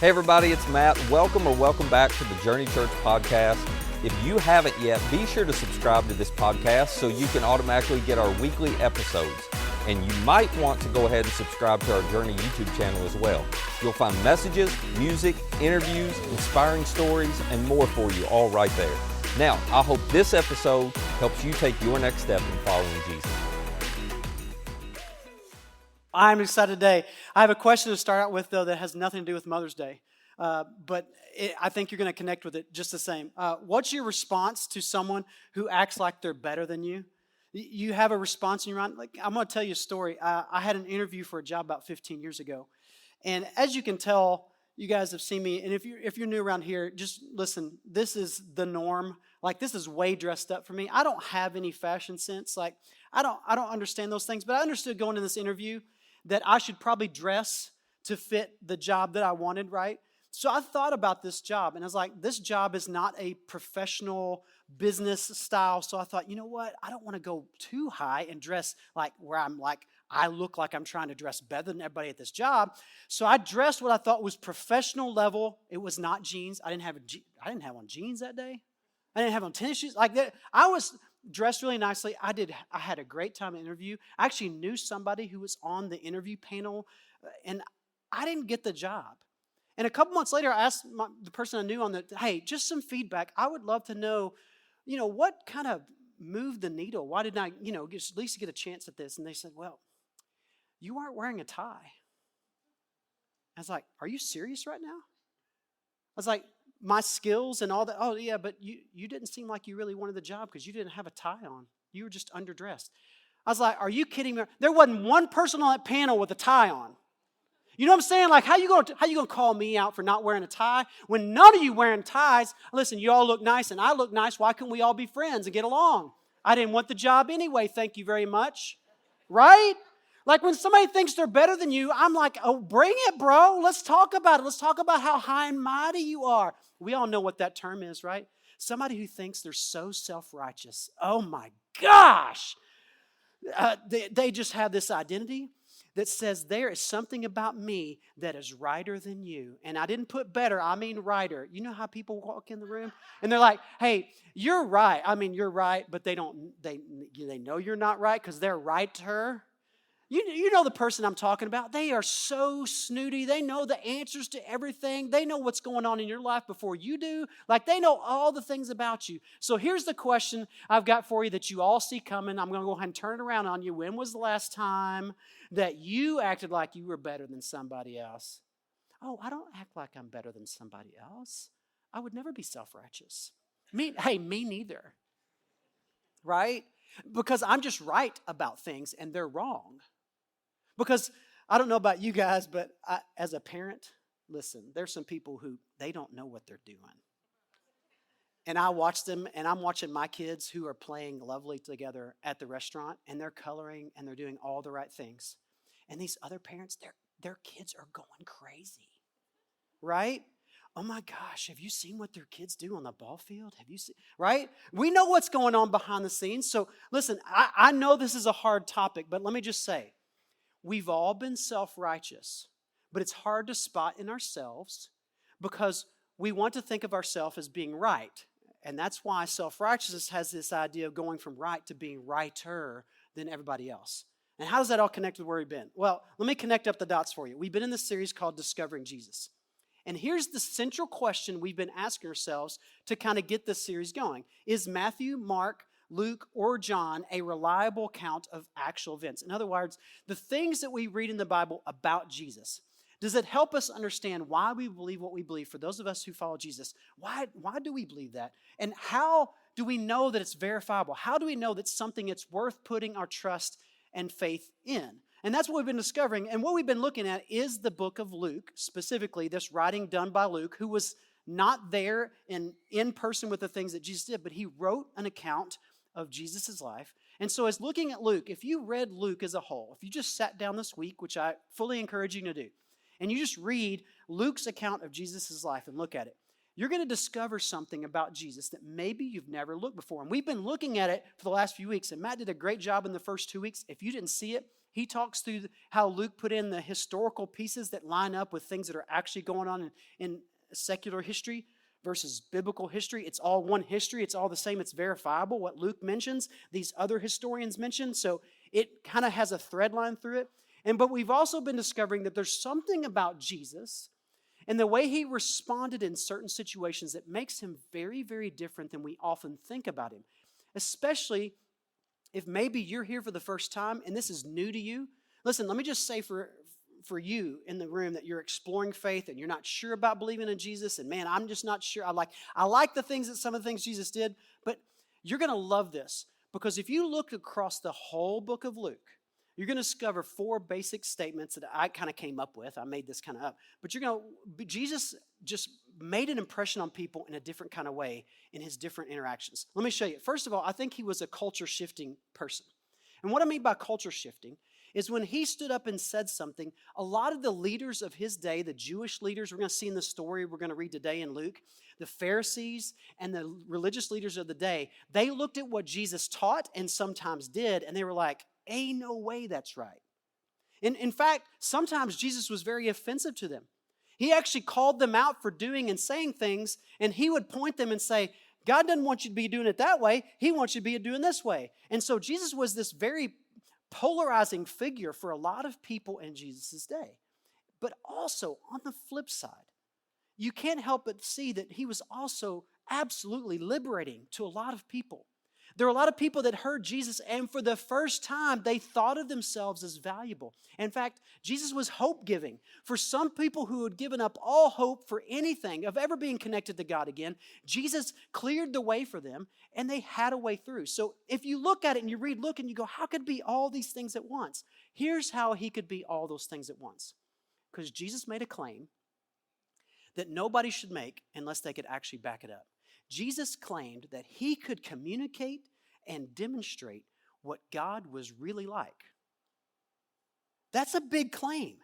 Hey everybody, it's Matt. Welcome back to the Journey Church podcast. If you haven't yet, be sure to subscribe to this podcast so you can automatically get our weekly episodes. And you might want to go ahead and subscribe to our Journey YouTube channel as well. You'll find messages, music, interviews, inspiring stories, and more for you all right there. Now, I hope this episode helps you take your next step in following Jesus. I'm excited today. I have a question to start out with, though, that has nothing to do with Mother's Day. But I think you're going to connect with it just the same. What's your response to someone who acts like they're better than you? You have a response in your mind. Like, I'm going to tell you a story. I had an interview for a job about 15 years ago. And as you can tell, you guys have seen me. And if you're new around here, just listen. This is the norm. Like, this is way dressed up for me. I don't have any fashion sense. Like, I don't understand those things. But I understood going into this interview that I should probably dress to fit the job that I wanted, right? So I thought about this job, and I was like, this job is not a professional business style. So I thought, you know what? I don't want to go too high and dress like where I'm like, I look like I'm trying to dress better than everybody at this job. So I dressed what I thought was professional level. It was not jeans. I didn't have on jeans that day. I didn't have on tennis shoes like that. I was dressed really nicely. I had a great time in the interview. I actually knew somebody who was on the interview panel, and I didn't get the job. And a couple months later, I asked the person I knew hey, just some feedback. I would love to know, what kind of moved the needle? Why didn't I, at least get a chance at this? And they said, well, you aren't wearing a tie. I was like, are you serious right now? I was like, my skills and all that. Oh, yeah, but you didn't seem like you really wanted the job because you didn't have a tie on. You were just underdressed. I was like, are you kidding me? There wasn't one person on that panel with a tie on. You know what I'm saying? Like, how you gonna call me out for not wearing a tie when none of you wearing ties? Listen, you all look nice and I look nice. Why can't we all be friends and get along? I didn't want the job anyway. Thank you very much. Right? Like when somebody thinks they're better than you, I'm like, oh, bring it, bro. Let's talk about it. Let's talk about how high and mighty you are. We all know what that term is, right? Somebody who thinks they're so self-righteous. Oh my gosh. They just have this identity that says there is something about me that is righter than you. And I didn't put better, I mean righter. You know how people walk in the room and they're like, hey, you're right. I mean, you're right, but they know you're not right because they're right to her. You know the person I'm talking about. They are so snooty. They know the answers to everything. They know what's going on in your life before you do. Like they know all the things about you. So here's the question I've got for you that you all see coming. I'm going to go ahead and turn it around on you. When was the last time that you acted like you were better than somebody else? Oh, I don't act like I'm better than somebody else. I would never be self-righteous. Me neither. Right? Because I'm just right about things and they're wrong. Because I don't know about you guys, but as a parent, listen, there's some people who they don't know what they're doing. And I watch them, and I'm watching my kids who are playing lovely together at the restaurant, and they're coloring, and they're doing all the right things. And these other parents, their kids are going crazy, right? Oh my gosh, have you seen what their kids do on the ball field? Have you seen, right? We know what's going on behind the scenes. So listen, I know this is a hard topic, but let me just say, we've all been self-righteous, but it's hard to spot in ourselves because we want to think of ourselves as being right. And that's why self-righteousness has this idea of going from right to being righter than everybody else. And how does that all connect with where we've been? Well, let me connect up the dots for you. We've been in this series called Discovering Jesus. And here's the central question we've been asking ourselves to kind of get this series going. Is Matthew, Mark, Luke, or John a reliable account of actual events? In other words, the things that we read in the Bible about Jesus, does it help us understand why we believe what we believe? For those of us who follow Jesus, why do we believe that? And how do we know that it's verifiable? How do we know that something it's worth putting our trust and faith in? And that's what we've been discovering. And what we've been looking at is the book of Luke, specifically this writing done by Luke, who was not there in person with the things that Jesus did, but he wrote an account of Jesus' life. And so as looking at Luke, if you read Luke as a whole, if you just sat down this week, which I fully encourage you to do, and you just read Luke's account of Jesus' life and look at it, you're going to discover something about Jesus that maybe you've never looked before. And we've been looking at it for the last few weeks, and Matt did a great job in the first 2 weeks. If you didn't see it, He talks through how Luke put in the historical pieces that line up with things that are actually going on in secular history versus biblical history. It's all one history. It's all the same. It's verifiable. What Luke mentions, these other historians mention. So it kind of has a thread line through it. But we've also been discovering that there's something about Jesus and the way he responded in certain situations that makes him very, very different than we often think about him. Especially if maybe you're here for the first time and this is new to you. Listen, let me just say for you in the room that you're exploring faith and you're not sure about believing in Jesus, and man, I'm just not sure. I like the things that some of the things Jesus did, but you're going to love this, because if you look across the whole book of Luke, you're going to discover 4 basic statements that I kind of came up with. I made this kind of up. But Jesus just made an impression on people in a different kind of way in his different interactions. Let me show you. First of all, I think he was a culture-shifting person. And what I mean by culture shifting is when he stood up and said something, a lot of the leaders of his day, the Jewish leaders, we're going to see in the story we're going to read today in Luke, the Pharisees and the religious leaders of the day, they looked at what Jesus taught and sometimes did, and they were like, ain't no way that's right. In fact, sometimes Jesus was very offensive to them. He actually called them out for doing and saying things, and he would point them and say, God doesn't want you to be doing it that way. He wants you to be doing this way. And so Jesus was this very polarizing figure for a lot of people in Jesus' day. But also, on the flip side, you can't help but see that he was also absolutely liberating to a lot of people. There are a lot of people that heard Jesus, and for the first time, they thought of themselves as valuable. In fact, Jesus was hope-giving. For some people who had given up all hope for anything, of ever being connected to God again, Jesus cleared the way for them, and they had a way through. So if you look at it and you read Luke and you go, how could it be all these things at once? Here's how he could be all those things at once. Because Jesus made a claim that nobody should make unless they could actually back it up. Jesus claimed that he could communicate and demonstrate what God was really like. That's a big claim.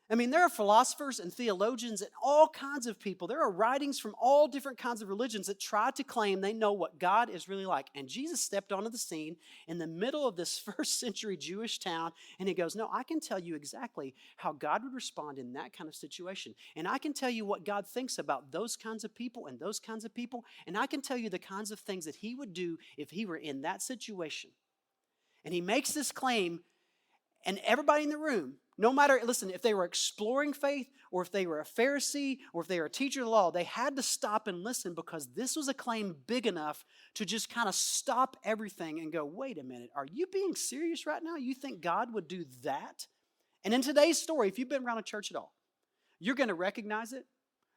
I mean, there are philosophers and theologians and all kinds of people. There are writings from all different kinds of religions that try to claim they know what God is really like. And Jesus stepped onto the scene in the middle of this first century Jewish town, and he goes, no, I can tell you exactly how God would respond in that kind of situation. And I can tell you what God thinks about those kinds of people and those kinds of people. And I can tell you the kinds of things that he would do if he were in that situation. And he makes this claim, and everybody in the room, no matter, listen, if they were exploring faith or if they were a Pharisee or if they were a teacher of the law, they had to stop and listen, because this was a claim big enough to just kind of stop everything and go, wait a minute, are you being serious right now? You think God would do that? And in today's story, if you've been around a church at all, you're going to recognize it.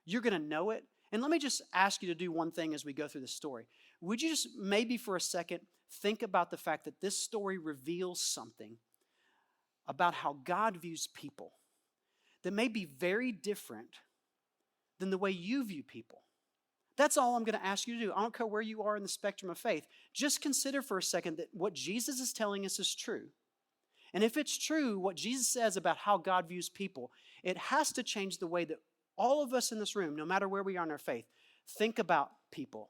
You're going to know it. And let me just ask you to do one thing as we go through this story. Would you just maybe for a second think about the fact that this story reveals something about how God views people that may be very different than the way you view people. That's all I'm going to ask you to do. I don't care where you are in the spectrum of faith. Just consider for a second that what Jesus is telling us is true. And if it's true, what Jesus says about how God views people, it has to change the way that all of us in this room, no matter where we are in our faith, think about people,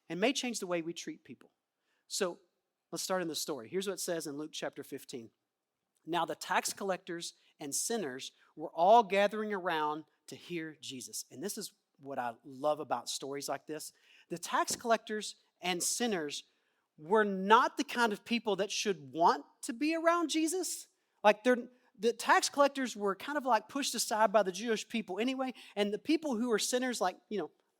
and may change the way we treat people. So let's start in the story. Here's what it says in Luke chapter 15. Now the tax collectors and sinners were all gathering around to hear Jesus. And this is what I love about stories like this. The tax collectors and sinners were not the kind of people that should want to be around Jesus. The tax collectors were kind of like pushed aside by the Jewish people anyway. And the people who were sinners, like,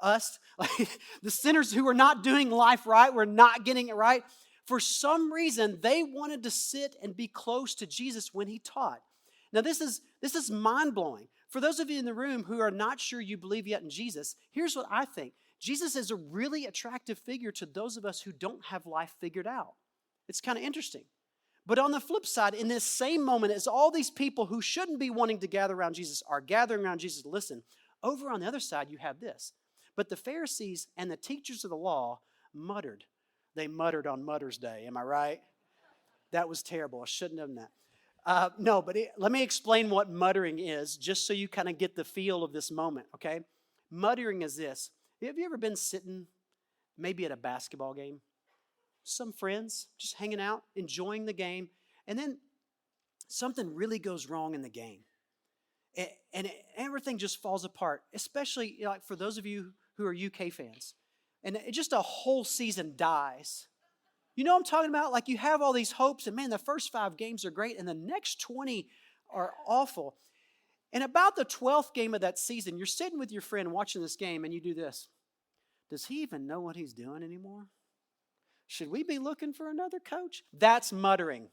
us, like the sinners who were not doing life right, were not getting it right. For some reason, they wanted to sit and be close to Jesus when he taught. Now, this is mind-blowing. For those of you in the room who are not sure you believe yet in Jesus, here's what I think. Jesus is a really attractive figure to those of us who don't have life figured out. It's kind of interesting. But on the flip side, in this same moment, as all these people who shouldn't be wanting to gather around Jesus are gathering around Jesus to listen, over on the other side, you have this. But the Pharisees and the teachers of the law muttered. They muttered on Mother's Day. Am I right? That was terrible. I shouldn't have done that. Let me explain what muttering is, just so you kind of get the feel of this moment, okay? Muttering is this. Have you ever been sitting maybe at a basketball game? Some friends just hanging out, enjoying the game, and then something really goes wrong in the game. And everything just falls apart, especially like for those of you who are UK fans. And just a whole season dies. You know what I'm talking about? Like you have all these hopes, and man, the first 5 games are great, and the next 20 are awful. And about the 12th game of that season, you're sitting with your friend watching this game, and you do this. Does he even know what he's doing anymore? Should we be looking for another coach? That's muttering.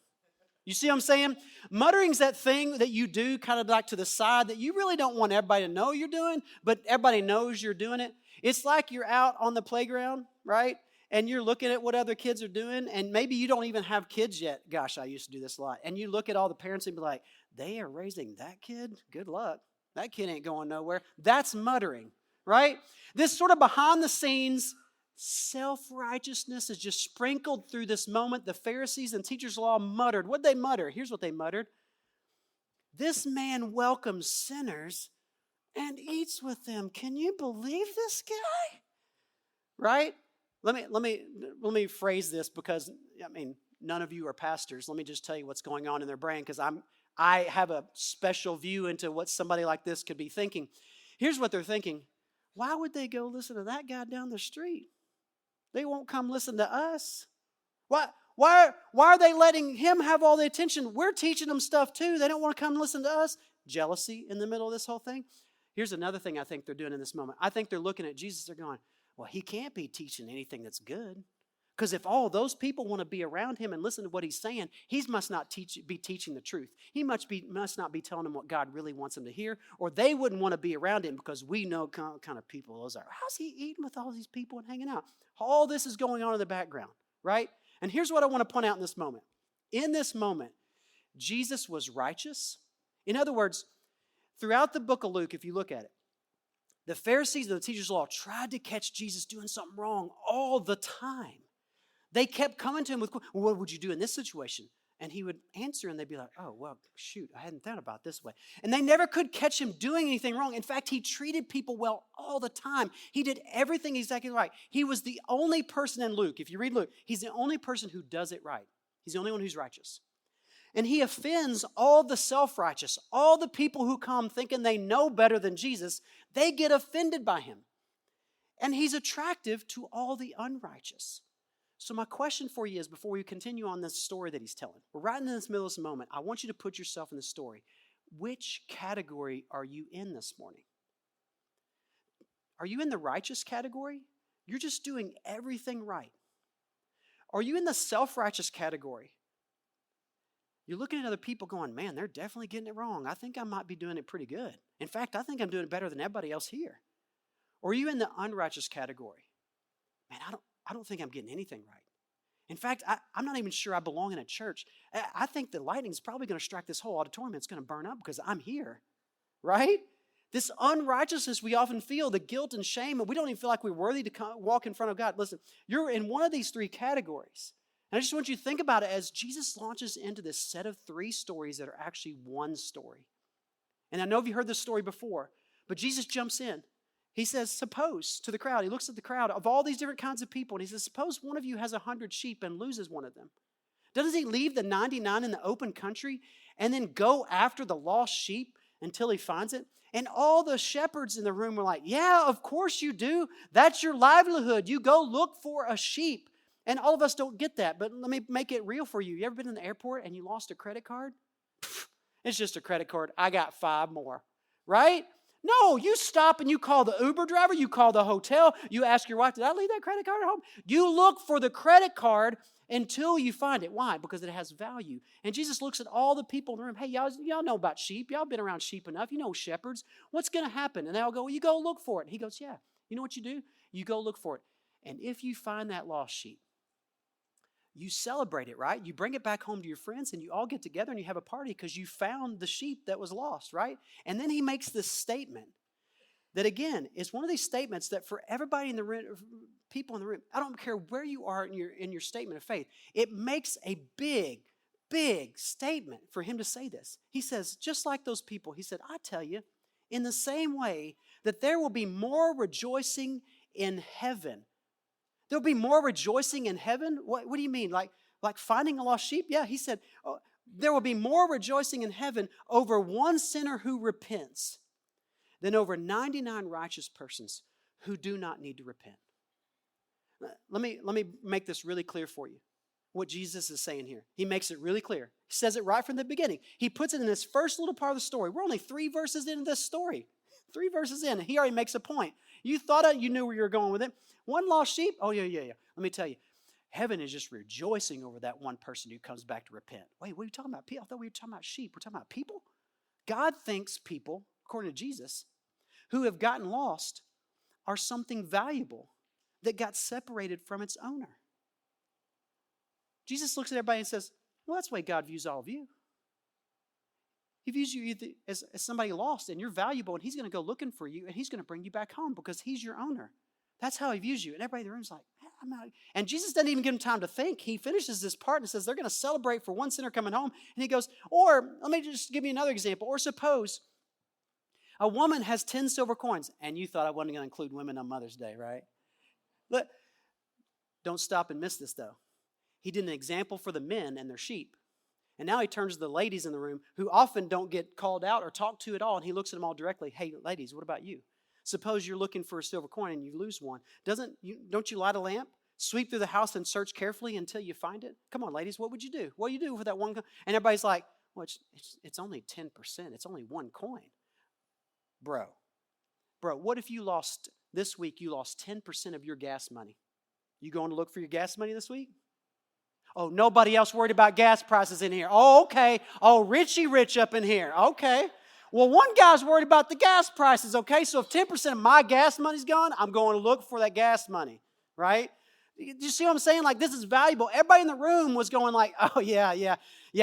You see what I'm saying? Muttering's that thing that you do kind of like to the side that you really don't want everybody to know you're doing, but everybody knows you're doing it. It's like you're out on the playground, right? And you're looking at what other kids are doing, and maybe you don't even have kids yet. Gosh, I used to do this a lot. And you look at all the parents and be like, they are raising that kid? Good luck. That kid ain't going nowhere. That's muttering, right? This sort of behind the scenes self-righteousness is just sprinkled through this moment. The Pharisees and teachers of law muttered. What'd they mutter? Here's what they muttered. This man welcomes sinners and eats with them. Can you believe this guy? Right? Let me phrase this because, I mean, none of you are pastors. Let me just tell you what's going on in their brain because I have a special view into what somebody like this could be thinking. Here's what they're thinking. Why would they go listen to that guy down the street? They won't come listen to us. Why are they letting him have all the attention? We're teaching them stuff too. They don't want to come listen to us. Jealousy in the middle of this whole thing. Here's another thing I think they're doing in this moment. I think they're looking at Jesus. They're going, well, he can't be teaching anything that's good. Because if all those people want to be around him and listen to what he's saying, he must not be teaching the truth. He must not be telling them what God really wants them to hear, or they wouldn't want to be around him because we know kind of people those are. How's he eating with all these people and hanging out? All this is going on in the background, right? And here's what I want to point out in this moment. In this moment, Jesus was righteous. In other words, throughout the book of Luke, if you look at it, the Pharisees and the teachers of law tried to catch Jesus doing something wrong all the time. They kept coming to him with, well, what would you do in this situation? And he would answer and they'd be like, oh, well, shoot, I hadn't thought about it this way. And they never could catch him doing anything wrong. In fact, he treated people well all the time. He did everything exactly right. He was the only person in Luke, if you read Luke, he's the only person who does it right. He's the only one who's righteous. And he offends all the self-righteous, all the people who come thinking they know better than Jesus, they get offended by him. And he's attractive to all the unrighteous. So my question for you is, before we continue on this story that he's telling, we're right in this middle of this moment. I want you to put yourself in the story. Which category are you in this morning? Are you in the righteous category? You're just doing everything right. Are you in the self-righteous category? You're looking at other people going, man, they're definitely getting it wrong. I think I might be doing it pretty good. In fact, I think I'm doing it better than everybody else here. Or are you in the unrighteous category? Man, I don't think I'm getting anything right. In fact, I'm not even sure I belong in a church. I think the lightning's probably going to strike this whole auditorium. It's going to burn up because I'm here, right? This unrighteousness we often feel, the guilt and shame, and we don't even feel like we're worthy to walk in front of God. Listen, you're in one of these 3 categories. And I just want you to think about it as Jesus launches into this set of 3 stories that are actually one story. And I know you've heard this story before, but Jesus jumps in. He says, suppose to the crowd, he looks at the crowd of all these different kinds of people, and he says, suppose one of you has 100 sheep and loses one of them. Doesn't he leave the 99 in the open country and then go after the lost sheep until he finds it? And all the shepherds in the room were like, yeah, of course you do. That's your livelihood. You go look for a sheep. And all of us don't get that, but let me make it real for you. You ever been in the airport and you lost a credit card? It's just a credit card. I got 5 more, right? No, you stop and you call the Uber driver, you call the hotel, you ask your wife, did I leave that credit card at home? You look for the credit card until you find it. Why? Because it has value. And Jesus looks at all the people in the room. Hey, y'all know about sheep. Y'all been around sheep enough. You know shepherds. What's going to happen? And they all go, well, you go look for it. And he goes, yeah. You know what you do? You go look for it. And if you find that lost sheep, you celebrate it, right? You bring it back home to your friends and you all get together and you have a party because you found the sheep that was lost, right? And then he makes this statement that, again, is one of these statements that for everybody in the room, people in the room, I don't care where you are in your statement of faith, it makes a big, big statement for him to say this. He says, just like those people, he said, I tell you, in the same way that there will be more rejoicing in heaven. There'll be more rejoicing in heaven? What do you mean? Like finding a lost sheep? Yeah, he said, there will be more rejoicing in heaven over one sinner who repents than over 99 righteous persons who do not need to repent. Let me make this really clear for you, what Jesus is saying here. He makes it really clear. He says it right from the beginning. He puts it in this first little part of the story. We're only 3 verses into this story. 3 verses in, and he already makes a point. You thought you knew where you were going with it. One lost sheep? Oh, yeah. Let me tell you, heaven is just rejoicing over that one person who comes back to repent. Wait, what are you talking about? I thought we were talking about sheep. We're talking about people? God thinks people, according to Jesus, who have gotten lost are something valuable that got separated from its owner. Jesus looks at everybody and says, well, that's the way God views all of you. He views you either as somebody lost and you're valuable, and he's going to go looking for you and he's going to bring you back home because he's your owner. That's how he views you. And everybody in the room's like, I'm not. And Jesus doesn't even give them time to think. He finishes this part and says they're going to celebrate for one sinner coming home. And he goes, or let me just give you another example. Or suppose a woman has 10 silver coins. And you thought I wasn't going to include women on Mother's Day, right? But don't stop and miss this, though. He did an example for the men and their sheep. And now he turns to the ladies in the room who often don't get called out or talked to at all. And he looks at them all directly. Hey, ladies, what about you? Suppose you're looking for a silver coin and you lose one. Don't you light a lamp, sweep through the house and search carefully until you find it? Come on, ladies, what would you do? What do you do for that one coin? And everybody's like, well, it's only 10%. It's only one coin. Bro, what if you lost, this week you lost 10% of your gas money? You going to look for your gas money this week? Oh, nobody else worried about gas prices in here. Oh, okay. Oh, Richie Rich up in here. Okay. Well, one guy's worried about the gas prices, okay? So if 10% of my gas money's gone, I'm going to look for that gas money, right? You see what I'm saying? Like, this is valuable. Everybody in the room was going like, oh, yeah,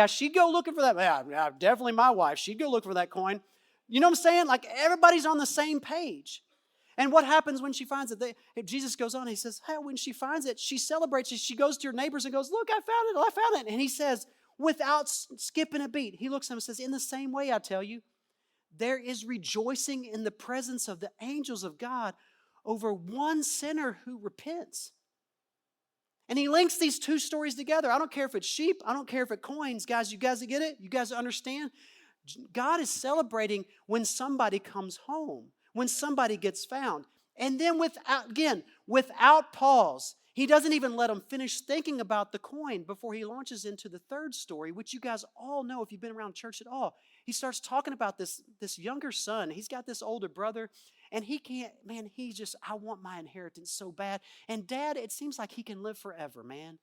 she'd go looking for that. Yeah, definitely my wife. She'd go look for that coin. You know what I'm saying? Like, everybody's on the same page. And what happens when she finds it? Jesus goes on, he says, hey, when she finds it, she celebrates it. She goes to her neighbors and goes, look, I found it. And he says, without skipping a beat, he looks at him and says, in the same way, I tell you, there is rejoicing in the presence of the angels of God over one sinner who repents. And he links these 2 stories together. I don't care if it's sheep. I don't care if it's coins. Guys, you guys get it? You guys understand? God is celebrating when somebody comes home, when somebody gets found. And then without pause, he doesn't even let them finish thinking about the coin before he launches into the 3rd story, which you guys all know if you've been around church at all. He starts talking about this younger son. He's got this older brother, and he can't, man, I want my inheritance so bad. And Dad, it seems like he can live forever, man.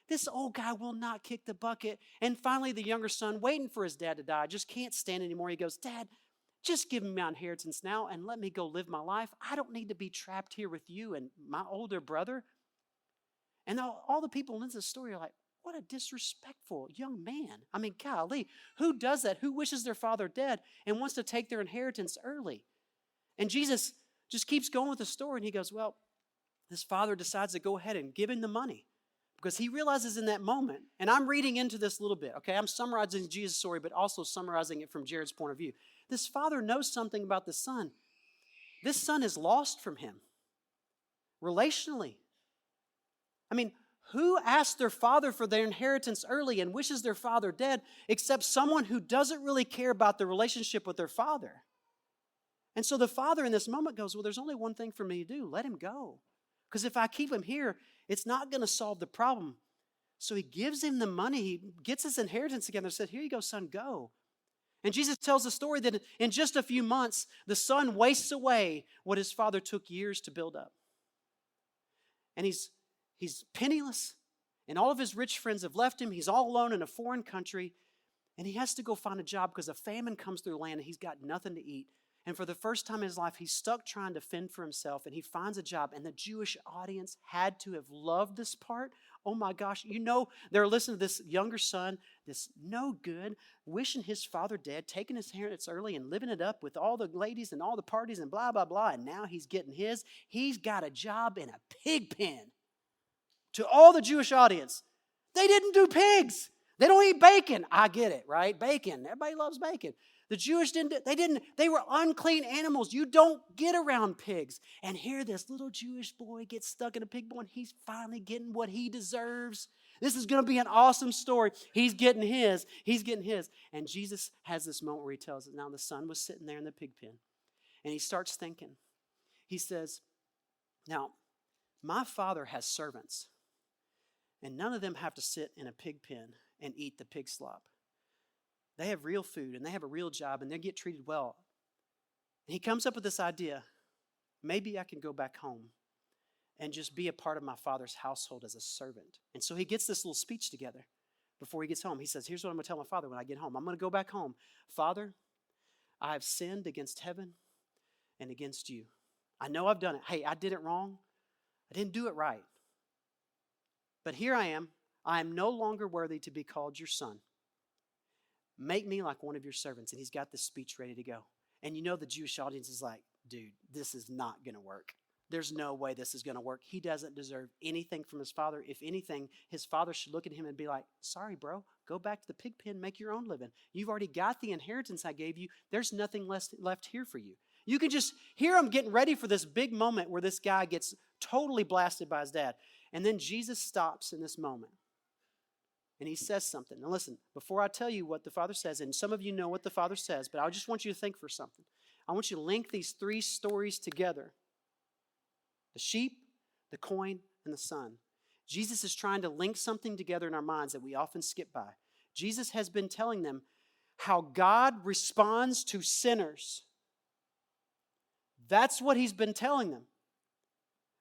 This old guy will not kick the bucket. And finally, the younger son, waiting for his dad to die, just can't stand anymore. He goes, Dad, just give me my inheritance now and let me go live my life. I don't need to be trapped here with you and my older brother. And all the people in this story are like, what a disrespectful young man. I mean, golly, who does that? Who wishes their father dead and wants to take their inheritance early? And Jesus just keeps going with the story, and he goes, well, this father decides to go ahead and give him the money because he realizes in that moment, and I'm reading into this a little bit, okay? I'm summarizing Jesus' story, but also summarizing it from Jarrod's point of view. This father knows something about the son. This son is lost from him relationally. I mean, who asks their father for their inheritance early and wishes their father dead except someone who doesn't really care about the relationship with their father? And so the father in this moment goes, well, there's only one thing for me to do. Let him go. Because if I keep him here, it's not going to solve the problem. So he gives him the money. He gets his inheritance together and says, here you go, son, go. And Jesus tells the story that in just a few months, the son wastes away what his father took years to build up. And he's penniless, and all of his rich friends have left him. He's all alone in a foreign country, and he has to go find a job because a famine comes through the land, and he's got nothing to eat. And for the first time in his life, he's stuck trying to fend for himself, and he finds a job. And the Jewish audience had to have loved this part. Oh my gosh, you know, they're listening to this younger son, this no good, wishing his father dead, taking his inheritance early and living it up with all the ladies and all the parties and blah, blah, blah. And now he's getting his. He's got a job in a pig pen. To all the Jewish audience, they didn't do pigs. They don't eat bacon. I get it, right? Bacon. Everybody loves bacon. The Jewish they were unclean animals. You don't get around pigs. And here this little Jewish boy gets stuck in a pig pen. He's finally getting what he deserves. This is going to be an awesome story. He's getting his. He's getting his. And Jesus has this moment where he tells us, now the son was sitting there in the pig pen. And he starts thinking. He says, now, my father has servants. And none of them have to sit in a pig pen and eat the pig slop. They have real food and they have a real job and they get treated well. And he comes up with this idea, maybe I can go back home and just be a part of my father's household as a servant. And so he gets this little speech together before he gets home. He says, here's what I'm going to tell my father when I get home. I'm going to go back home. Father, I have sinned against heaven and against you. I know I've done it. Hey, I did it wrong. I didn't do it right. But here I am. I am no longer worthy to be called your son. Make me like one of your servants. And he's got this speech ready to go. And you know the Jewish audience is like, dude, this is not going to work. There's no way this is going to work. He doesn't deserve anything from his father. If anything, his father should look at him and be like, sorry, bro, go back to the pig pen, make your own living. You've already got the inheritance I gave you. There's nothing left here for you. You can just hear him getting ready for this big moment where this guy gets totally blasted by his dad. And then Jesus stops in this moment. And he says something. Now listen, before I tell you what the Father says, and some of you know what the Father says, but I just want you to think for something. I want you to link these three stories together. The sheep, the coin, and the son. Jesus is trying to link something together in our minds that we often skip by. Jesus has been telling them how God responds to sinners. That's what he's been telling them.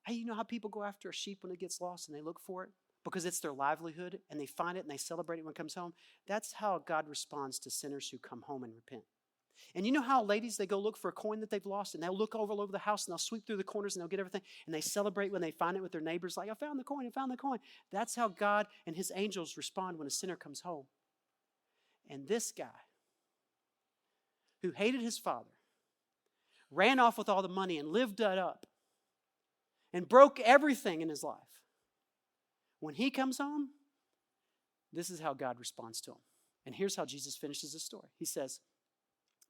Hey, you know how people go after a sheep when it gets lost and they look for it? Because it's their livelihood and they find it and they celebrate it when it comes home. That's how God responds to sinners who come home and repent. And you know how ladies, they go look for a coin that they've lost and they'll look all over the house and they'll sweep through the corners and they'll get everything and they celebrate when they find it with their neighbors like, I found the coin, I found the coin. That's how God and his angels respond when a sinner comes home. And this guy who hated his father, ran off with all the money and lived it up and broke everything in his life. When he comes home, this is how God responds to him. And here's how Jesus finishes his story. He says,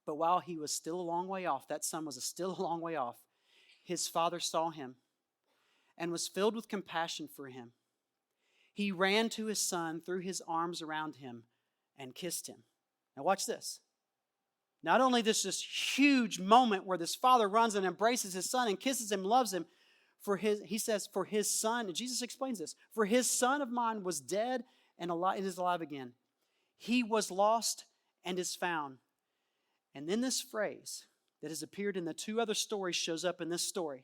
but while he was still a long way off, that son was still a long way off, his father saw him and was filled with compassion for him. He ran to his son, threw his arms around him, and kissed him. Now watch this. Not only this huge moment where this father runs and embraces his son and kisses him, loves him, he says, for his son, and Jesus explains this, for his son of mine was dead and is alive again. He was lost and is found. And then this phrase that has appeared in the two other stories shows up in this story.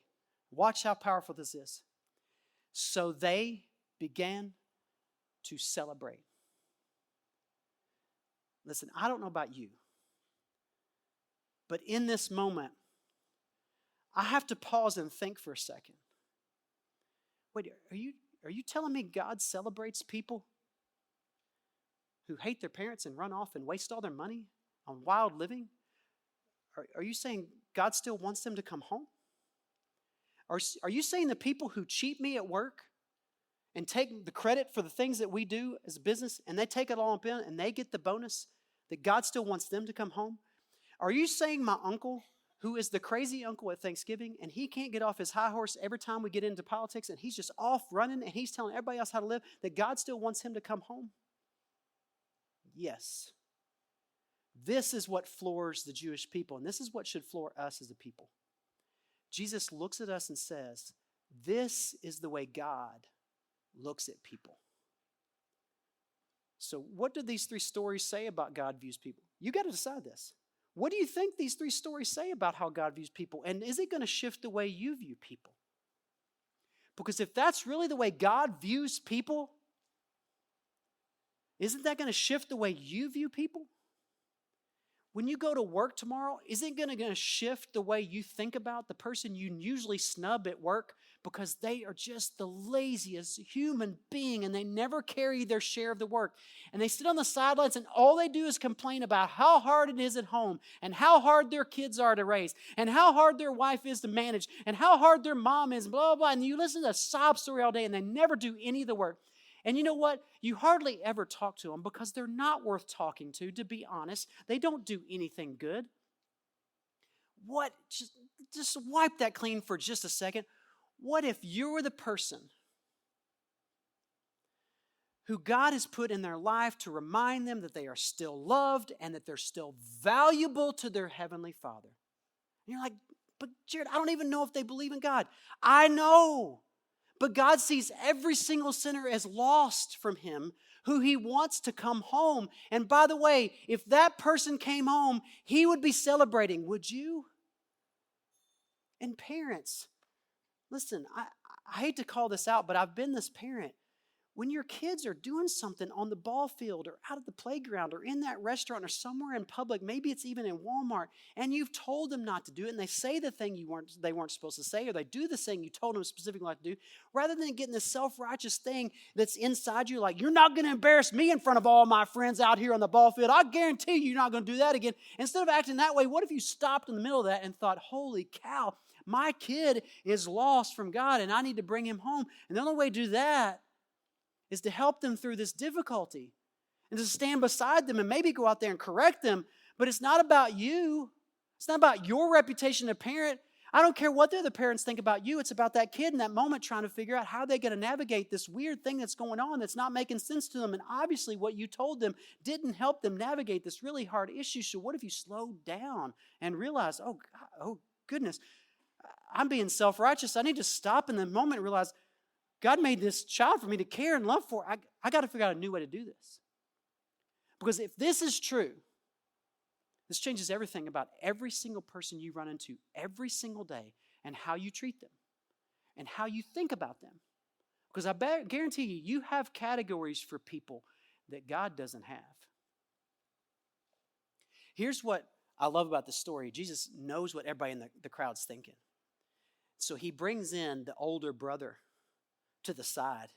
Watch how powerful this is. So they began to celebrate. Listen, I don't know about you, but in this moment, I have to pause and think for a second. Wait, are you telling me God celebrates people who hate their parents and run off and waste all their money on wild living? Are you saying God still wants them to come home? Are you saying the people who cheat me at work and take the credit for the things that we do as a business and they take it all up in and they get the bonus, that God still wants them to come home? Are you saying my uncle, who is the crazy uncle at Thanksgiving, and he can't get off his high horse every time we get into politics, and he's just off running, and he's telling everybody else how to live, that God still wants him to come home? Yes. This is what floors the Jewish people, and this is what should floor us as a people. Jesus looks at us and says, this is the way God looks at people. So what do these three stories say about God views people? You got to decide this. What do you think these three stories say about how God views people? And is it going to shift the way you view people? Because if that's really the way God views people, isn't that going to shift the way you view people? When you go to work tomorrow, is it going to shift the way you think about the person you usually snub at work because they are just the laziest human being and they never carry their share of the work? And they sit on the sidelines and all they do is complain about how hard it is at home and how hard their kids are to raise and how hard their wife is to manage and how hard their mom is, blah, blah, blah. And you listen to a sob story all day and they never do any of the work. And you know what? You hardly ever talk to them because they're not worth talking to be honest. They don't do anything good. What? Just wipe that clean for just a second. What if you were the person who God has put in their life to remind them that they are still loved and that they're still valuable to their Heavenly Father. And you're like, but Jarrod, I don't even know if they believe in God. I know. But God sees every single sinner as lost from Him, who He wants to come home. And by the way, if that person came home, He would be celebrating. Would you? And parents, listen, I hate to call this out, but I've been this parent. When your kids are doing something on the ball field or out at the playground or in that restaurant or somewhere in public, maybe it's even in Walmart, and you've told them not to do it, and they say the thing they weren't supposed to say, or they do the thing you told them specifically not to do, rather than getting this self-righteous thing that's inside you, like, you're not going to embarrass me in front of all my friends out here on the ball field. I guarantee you're not going to do that again. Instead of acting that way, what if you stopped in the middle of that and thought, holy cow, my kid is lost from God, and I need to bring him home. And the only way to do that is to help them through this difficulty and to stand beside them and maybe go out there and correct them. But it's not about you. It's not about your reputation as a parent. I don't care what the other parents think about you. It's about that kid in that moment trying to figure out how they're going to navigate this weird thing that's going on that's not making sense to them. And obviously what you told them didn't help them navigate this really hard issue. So what if you slowed down and realize, oh goodness, I'm being self-righteous. I need to stop in the moment and realize God made this child for me to care and love for. I got to figure out a new way to do this. Because if this is true, this changes everything about every single person you run into every single day and how you treat them and how you think about them. Because I guarantee you have categories for people that God doesn't have. Here's what I love about this story. Jesus knows what everybody in the crowd's thinking. So he brings in the older brother to the side.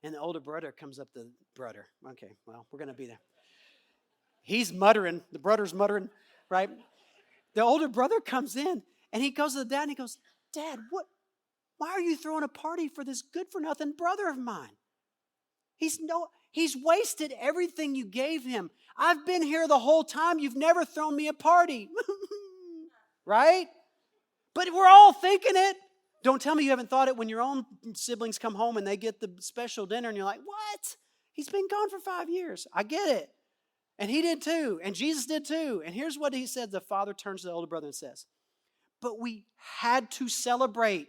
And the older brother comes up to brother. Okay, well, we're going to be there. He's muttering. The brother's muttering, right? The older brother comes in, and he goes to the dad, and he goes, Dad, why are you throwing a party for this good-for-nothing brother of mine? He's wasted everything you gave him. I've been here the whole time. You've never thrown me a party. Right? But we're all thinking it. Don't tell me you haven't thought it when your own siblings come home and they get the special dinner and you're like, what? He's been gone for 5 years. I get it. And he did too. And Jesus did too. And here's what he said. The father turns to the older brother and says, but we had to celebrate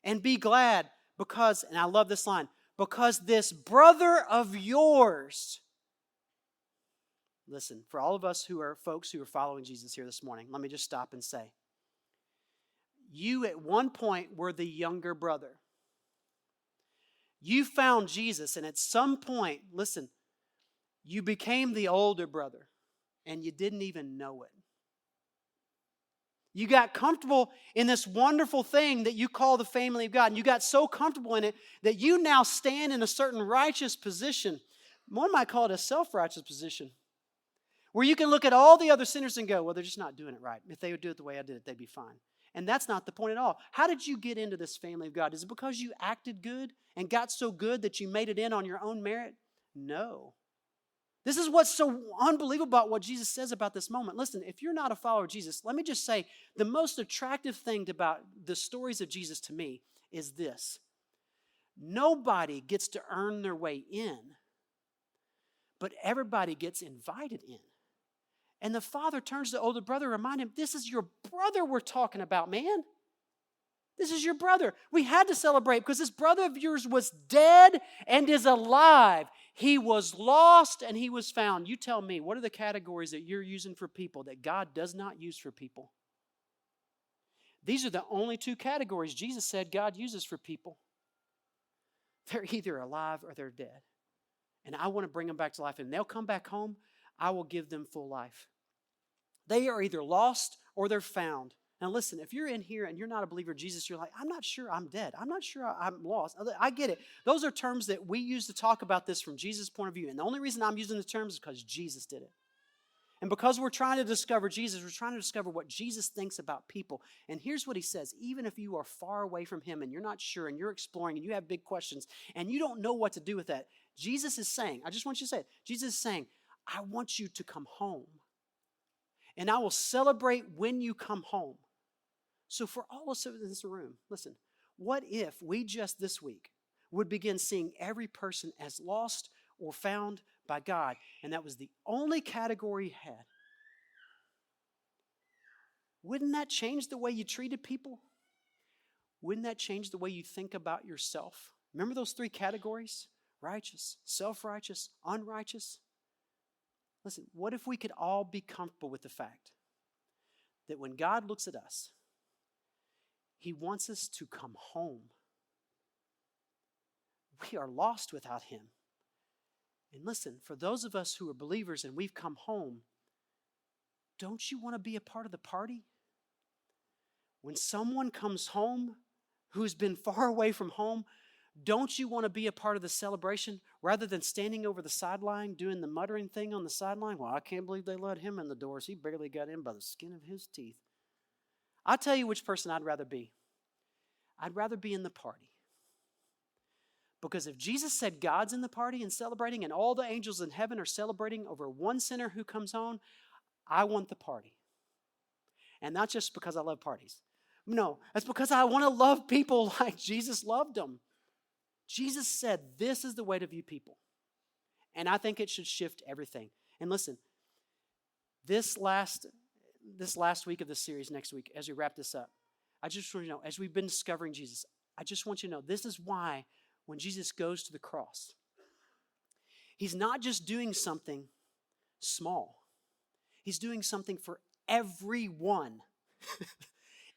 and be glad because, and I love this line, because this brother of yours, listen, for all of us who are folks who are following Jesus here this morning, let me just stop and say, you at one point were the younger brother. You found Jesus, and at some point, listen, you became the older brother, and you didn't even know it. You got comfortable in this wonderful thing that you call the family of God, and you got so comfortable in it that you now stand in a certain righteous position. One might call it a self-righteous position, where you can look at all the other sinners and go, well, they're just not doing it right. If they would do it the way I did it, they'd be fine. And that's not the point at all. How did you get into this family of God? Is it because you acted good and got so good that you made it in on your own merit? No. This is what's so unbelievable about what Jesus says about this moment. Listen, if you're not a follower of Jesus, let me just say the most attractive thing about the stories of Jesus to me is this. Nobody gets to earn their way in, but everybody gets invited in. And the father turns to the older brother and reminds him, this is your brother we're talking about, man. This is your brother. We had to celebrate because this brother of yours was dead and is alive. He was lost and he was found. You tell me, what are the categories that you're using for people that God does not use for people? These are the only two categories Jesus said God uses for people. They're either alive or they're dead. And I want to bring them back to life. And they'll come back home. I will give them full life. They are either lost or they're found. Now listen, if you're in here and you're not a believer of Jesus, you're like, I'm not sure I'm dead. I'm not sure I'm lost. I get it. Those are terms that we use to talk about this from Jesus' point of view. And the only reason I'm using the terms is because Jesus did it. And because we're trying to discover Jesus, we're trying to discover what Jesus thinks about people. And here's what he says. Even if you are far away from him and you're not sure and you're exploring and you have big questions and you don't know what to do with that, Jesus is saying, I just want you to say it. Jesus is saying, I want you to come home. And I will celebrate when you come home. So for all of us in this room, listen, what if we just this week would begin seeing every person as lost or found by God. And that was the only category he had. Wouldn't that change the way you treated people? Wouldn't that change the way you think about yourself? Remember those 3 categories? Righteous, self-righteous, unrighteous. Listen, what if we could all be comfortable with the fact that when God looks at us, he wants us to come home. We are lost without him. And listen, for those of us who are believers and we've come home, don't you want to be a part of the party? When someone comes home who's been far away from home, don't you want to be a part of the celebration rather than standing over the sideline doing the muttering thing on the sideline? Well, I can't believe they let him in the doors. He barely got in by the skin of his teeth. I'll tell you which person I'd rather be. I'd rather be in the party. Because if Jesus said God's in the party and celebrating and all the angels in heaven are celebrating over one sinner who comes home, I want the party. And not just because I love parties. No, that's because I want to love people like Jesus loved them. Jesus said this is the way to view people. And I think it should shift everything. And listen, this last week of this series, next week, as we wrap this up, I just want you to know, as we've been discovering Jesus, I just want you to know, this is why when Jesus goes to the cross, he's not just doing something small. He's doing something for everyone.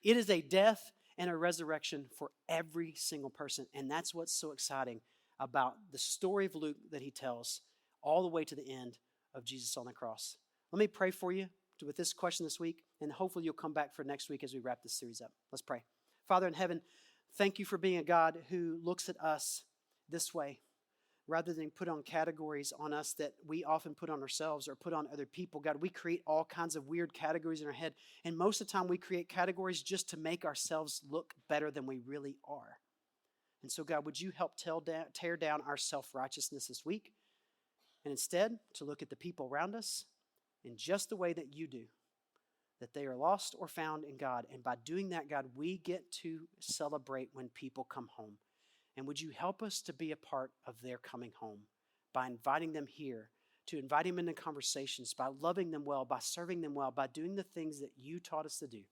It is a death and a resurrection for every single person. And that's what's so exciting about the story of Luke that he tells all the way to the end of Jesus on the cross. Let me pray for you with this question this week, and hopefully you'll come back for next week as we wrap this series up. Let's pray. Father in heaven, thank you for being a God who looks at us this way, rather than put on categories on us that we often put on ourselves or put on other people. God, we create all kinds of weird categories in our head, and most of the time we create categories just to make ourselves look better than we really are. And so, God, would you help tear down our self-righteousness this week, and instead to look at the people around us in just the way that you do, that they are lost or found in God. And by doing that, God, we get to celebrate when people come home. And would you help us to be a part of their coming home by inviting them here, to invite them into conversations, by loving them well, by serving them well, by doing the things that you taught us to do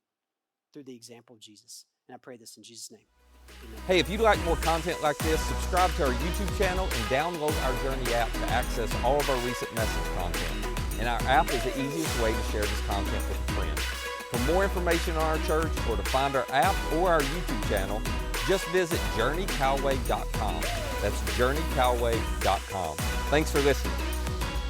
through the example of Jesus. And I pray this in Jesus' name. Amen. Hey, if you'd like more content like this, subscribe to our YouTube channel and download our Journey app to access all of our recent message content. And our app is the easiest way to share this content with a friend. For more information on our church or to find our app or our YouTube channel, just visit journeycalway.com. That's journeycalway.com. Thanks for listening.